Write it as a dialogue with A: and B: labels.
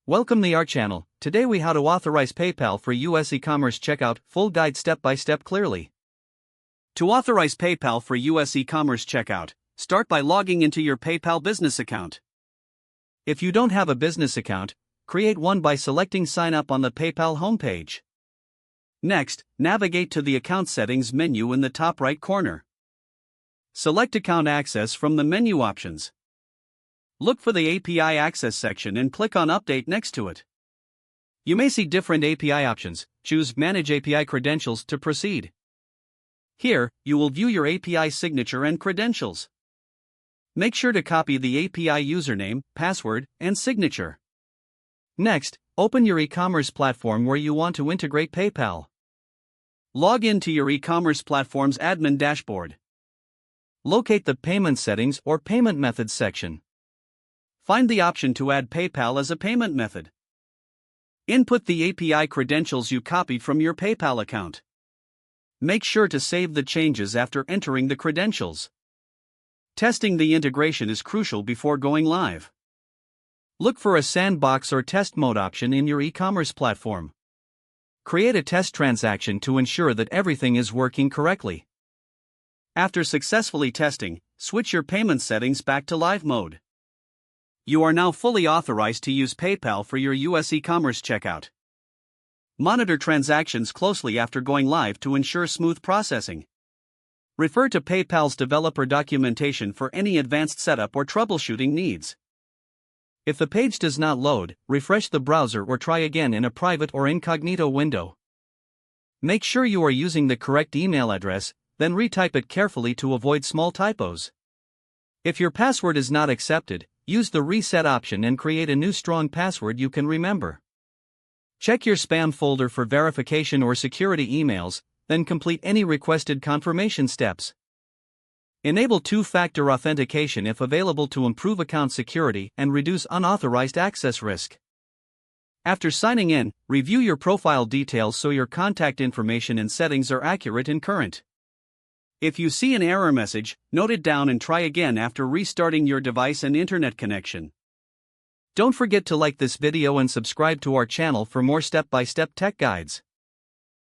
A: Welcome to our channel. Today we how to authorize PayPal for US e-commerce checkout, full guide step by step clearly. To authorize PayPal for US e-commerce checkout, start by logging into your PayPal business account. If you don't have a business account, create one by selecting sign up on the PayPal homepage. Next, navigate to the account settings menu in the top right corner. Select account access from the menu options. Look for the API access section and click on Update next to it. You may see different API options. Choose Manage API Credentials to proceed. Here, you will view your API signature and credentials. Make sure to copy the API username, password, and signature. Next, open your e-commerce platform where you want to integrate PayPal. Log in to your e-commerce platform's admin dashboard. Locate the Payment Settings or Payment Methods section. Find the option to add PayPal as a payment method. Input the API credentials you copied from your PayPal account. Make sure to save the changes after entering the credentials. Testing the integration is crucial before going live. Look for a sandbox or test mode option in your e-commerce platform. Create a test transaction to ensure that everything is working correctly. After successfully testing, switch your payment settings back to live mode. You are now fully authorized to use PayPal for your US e-commerce checkout. Monitor transactions closely after going live to ensure smooth processing. Refer to PayPal's developer documentation for any advanced setup or troubleshooting needs. If the page does not load, refresh the browser or try again in a private or incognito window. Make sure you are using the correct email address, then retype it carefully to avoid small typos. If your password is not accepted, use the reset option and create a new strong password you can remember. Check your spam folder for verification or security emails, then complete any requested confirmation steps. Enable two-factor authentication if available to improve account security and reduce unauthorized access risk. After signing in, review your profile details so your contact information and settings are accurate and current. If you see an error message, note it down and try again after restarting your device and internet connection. Don't forget to like this video and subscribe to our channel for more step-by-step tech guides.